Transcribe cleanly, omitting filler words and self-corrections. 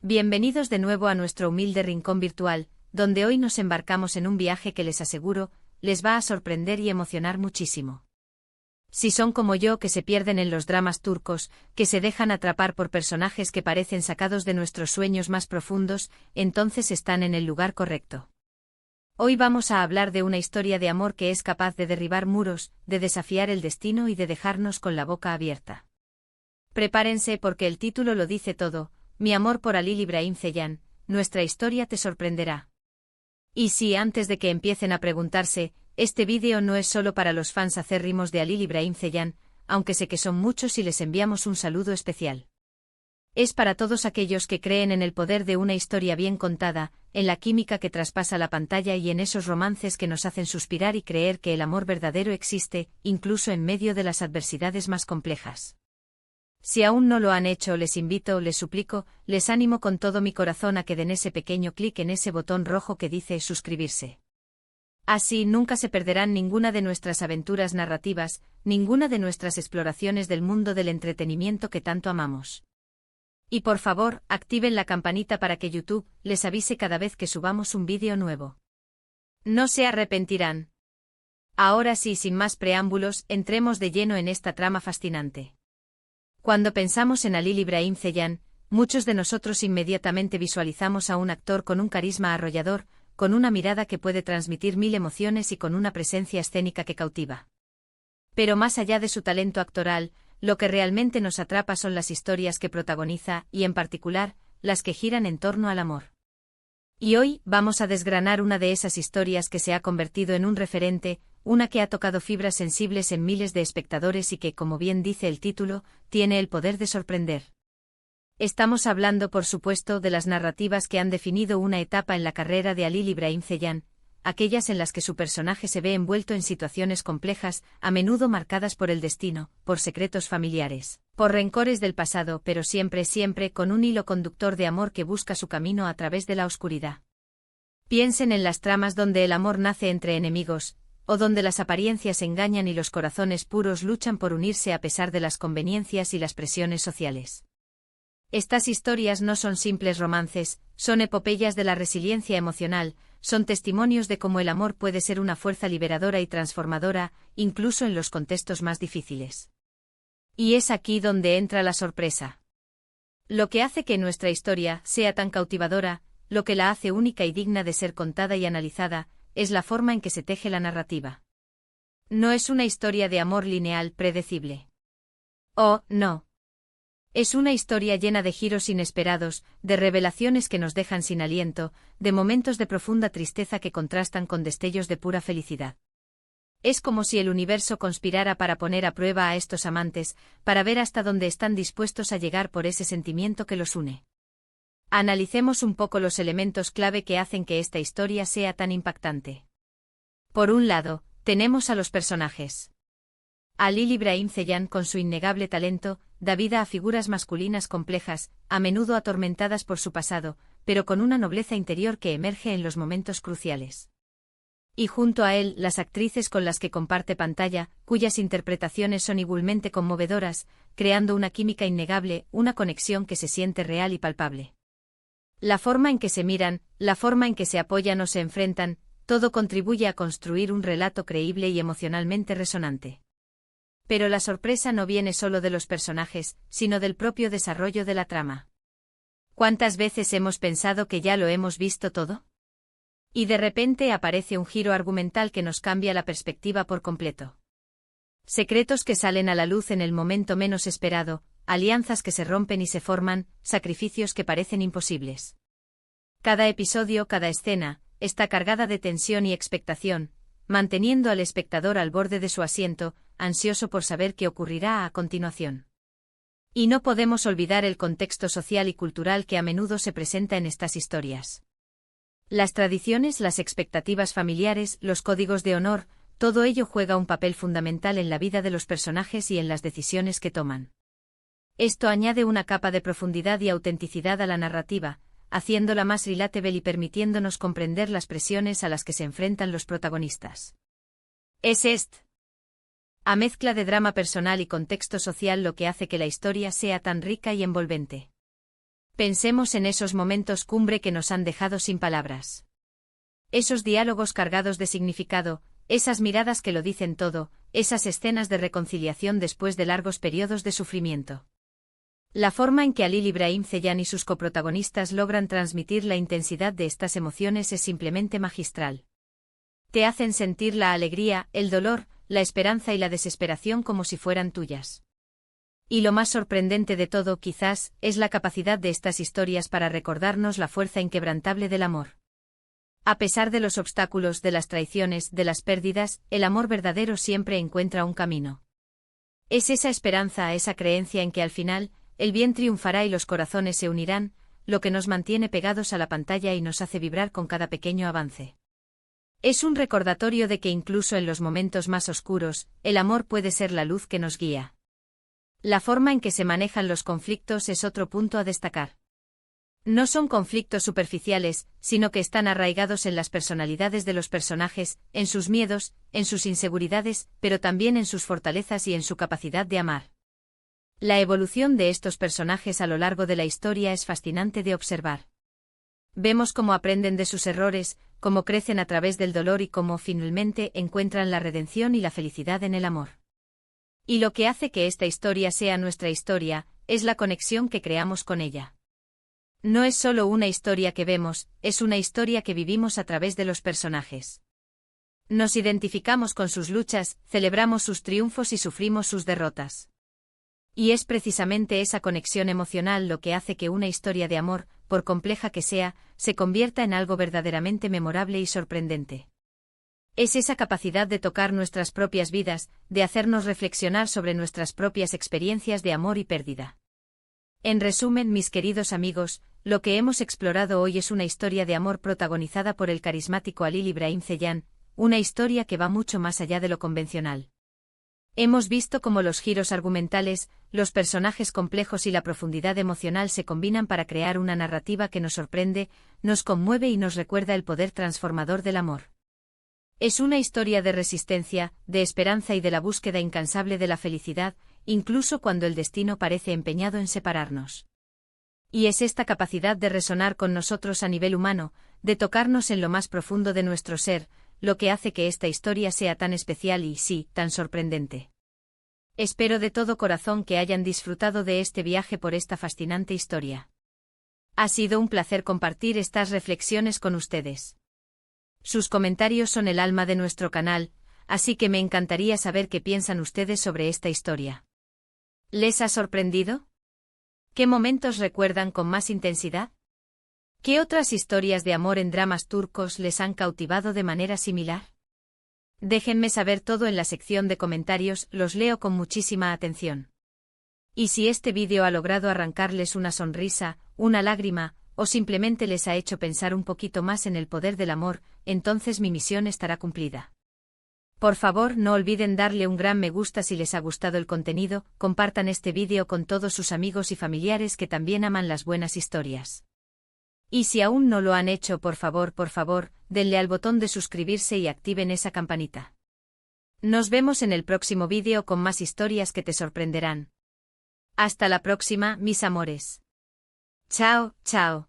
Bienvenidos de nuevo a nuestro humilde rincón virtual, donde hoy nos embarcamos en un viaje que les aseguro, les va a sorprender y emocionar muchísimo. Si son como yo que se pierden en los dramas turcos, que se dejan atrapar por personajes que parecen sacados de nuestros sueños más profundos, entonces están en el lugar correcto. Hoy vamos a hablar de una historia de amor que es capaz de derribar muros, de desafiar el destino y de dejarnos con la boca abierta. Prepárense porque el título lo dice todo. Mi amor por Halil İbrahim Ceylan, nuestra historia te sorprenderá. Y si antes de que empiecen a preguntarse, este vídeo no es solo para los fans acérrimos de Halil İbrahim Ceylan, aunque sé que son muchos y les enviamos un saludo especial. Es para todos aquellos que creen en el poder de una historia bien contada, en la química que traspasa la pantalla y en esos romances que nos hacen suspirar y creer que el amor verdadero existe, incluso en medio de las adversidades más complejas. Si aún no lo han hecho, les invito, les suplico, les animo con todo mi corazón a que den ese pequeño clic en ese botón rojo que dice suscribirse. Así nunca se perderán ninguna de nuestras aventuras narrativas, ninguna de nuestras exploraciones del mundo del entretenimiento que tanto amamos. Y por favor, activen la campanita para que YouTube les avise cada vez que subamos un vídeo nuevo. No se arrepentirán. Ahora sí, sin más preámbulos, entremos de lleno en esta trama fascinante. Cuando pensamos en Halil İbrahim Ceylan, muchos de nosotros inmediatamente visualizamos a un actor con un carisma arrollador, con una mirada que puede transmitir mil emociones y con una presencia escénica que cautiva. Pero más allá de su talento actoral, lo que realmente nos atrapa son las historias que protagoniza y, en particular, las que giran en torno al amor. Y hoy vamos a desgranar una de esas historias que se ha convertido en un referente, una que ha tocado fibras sensibles en miles de espectadores y que, como bien dice el título, tiene el poder de sorprender. Estamos hablando, por supuesto, de las narrativas que han definido una etapa en la carrera de Halil İbrahim Ceylan, aquellas en las que su personaje se ve envuelto en situaciones complejas, a menudo marcadas por el destino, por secretos familiares, por rencores del pasado, pero siempre con un hilo conductor de amor que busca su camino a través de la oscuridad. Piensen en las tramas donde el amor nace entre enemigos, o donde las apariencias engañan y los corazones puros luchan por unirse a pesar de las conveniencias y las presiones sociales. Estas historias no son simples romances, son epopeyas de la resiliencia emocional, son testimonios de cómo el amor puede ser una fuerza liberadora y transformadora, incluso en los contextos más difíciles. Y es aquí donde entra la sorpresa. Lo que hace que nuestra historia sea tan cautivadora, lo que la hace única y digna de ser contada y analizada, es la forma en que se teje la narrativa. No es una historia de amor lineal predecible. Oh, no. Es una historia llena de giros inesperados, de revelaciones que nos dejan sin aliento, de momentos de profunda tristeza que contrastan con destellos de pura felicidad. Es como si el universo conspirara para poner a prueba a estos amantes, para ver hasta dónde están dispuestos a llegar por ese sentimiento que los une. Analicemos un poco los elementos clave que hacen que esta historia sea tan impactante. Por un lado, tenemos a los personajes. Halil İbrahim Ceylan, con su innegable talento, da vida a figuras masculinas complejas, a menudo atormentadas por su pasado, pero con una nobleza interior que emerge en los momentos cruciales. Y junto a él, las actrices con las que comparte pantalla, cuyas interpretaciones son igualmente conmovedoras, creando una química innegable, una conexión que se siente real y palpable. La forma en que se miran, la forma en que se apoyan o se enfrentan, todo contribuye a construir un relato creíble y emocionalmente resonante. Pero la sorpresa no viene solo de los personajes, sino del propio desarrollo de la trama. ¿Cuántas veces hemos pensado que ya lo hemos visto todo? Y de repente aparece un giro argumental que nos cambia la perspectiva por completo. Secretos que salen a la luz en el momento menos esperado, alianzas que se rompen y se forman, sacrificios que parecen imposibles. Cada episodio, cada escena, está cargada de tensión y expectación, manteniendo al espectador al borde de su asiento, ansioso por saber qué ocurrirá a continuación. Y no podemos olvidar el contexto social y cultural que a menudo se presenta en estas historias. Las tradiciones, las expectativas familiares, los códigos de honor, todo ello juega un papel fundamental en la vida de los personajes y en las decisiones que toman. Esto añade una capa de profundidad y autenticidad a la narrativa, haciéndola más relatable y permitiéndonos comprender las presiones a las que se enfrentan los protagonistas. Es a mezcla de drama personal y contexto social lo que hace que la historia sea tan rica y envolvente. Pensemos en esos momentos cumbre que nos han dejado sin palabras. Esos diálogos cargados de significado, esas miradas que lo dicen todo, esas escenas de reconciliación después de largos periodos de sufrimiento. La forma en que Halil Ibrahim Ceylan y sus coprotagonistas logran transmitir la intensidad de estas emociones es simplemente magistral. Te hacen sentir la alegría, el dolor, la esperanza y la desesperación como si fueran tuyas. Y lo más sorprendente de todo, quizás, es la capacidad de estas historias para recordarnos la fuerza inquebrantable del amor. A pesar de los obstáculos, de las traiciones, de las pérdidas, el amor verdadero siempre encuentra un camino. Es esa esperanza, esa creencia en que al final, el bien triunfará y los corazones se unirán, lo que nos mantiene pegados a la pantalla y nos hace vibrar con cada pequeño avance. Es un recordatorio de que incluso en los momentos más oscuros, el amor puede ser la luz que nos guía. La forma en que se manejan los conflictos es otro punto a destacar. No son conflictos superficiales, sino que están arraigados en las personalidades de los personajes, en sus miedos, en sus inseguridades, pero también en sus fortalezas y en su capacidad de amar. La evolución de estos personajes a lo largo de la historia es fascinante de observar. Vemos cómo aprenden de sus errores, cómo crecen a través del dolor y cómo finalmente encuentran la redención y la felicidad en el amor. Y lo que hace que esta historia sea nuestra historia, es la conexión que creamos con ella. No es solo una historia que vemos, es una historia que vivimos a través de los personajes. Nos identificamos con sus luchas, celebramos sus triunfos y sufrimos sus derrotas. Y es precisamente esa conexión emocional lo que hace que una historia de amor, por compleja que sea, se convierta en algo verdaderamente memorable y sorprendente. Es esa capacidad de tocar nuestras propias vidas, de hacernos reflexionar sobre nuestras propias experiencias de amor y pérdida. En resumen, mis queridos amigos, lo que hemos explorado hoy es una historia de amor protagonizada por el carismático Halil Ibrahim Ceylan, una historia que va mucho más allá de lo convencional. Hemos visto cómo los giros argumentales, los personajes complejos y la profundidad emocional se combinan para crear una narrativa que nos sorprende, nos conmueve y nos recuerda el poder transformador del amor. Es una historia de resistencia, de esperanza y de la búsqueda incansable de la felicidad, incluso cuando el destino parece empeñado en separarnos. Y es esta capacidad de resonar con nosotros a nivel humano, de tocarnos en lo más profundo de nuestro ser, lo que hace que esta historia sea tan especial y, sí, tan sorprendente. Espero de todo corazón que hayan disfrutado de este viaje por esta fascinante historia. Ha sido un placer compartir estas reflexiones con ustedes. Sus comentarios son el alma de nuestro canal, así que me encantaría saber qué piensan ustedes sobre esta historia. ¿Les ha sorprendido? ¿Qué momentos recuerdan con más intensidad? ¿Qué otras historias de amor en dramas turcos les han cautivado de manera similar? Déjenme saber todo en la sección de comentarios, los leo con muchísima atención. Y si este vídeo ha logrado arrancarles una sonrisa, una lágrima, o simplemente les ha hecho pensar un poquito más en el poder del amor, entonces mi misión estará cumplida. Por favor, no olviden darle un gran me gusta si les ha gustado el contenido, compartan este vídeo con todos sus amigos y familiares que también aman las buenas historias. Y si aún no lo han hecho, por favor, denle al botón de suscribirse y activen esa campanita. Nos vemos en el próximo vídeo con más historias que te sorprenderán. Hasta la próxima, mis amores. Chao, chao.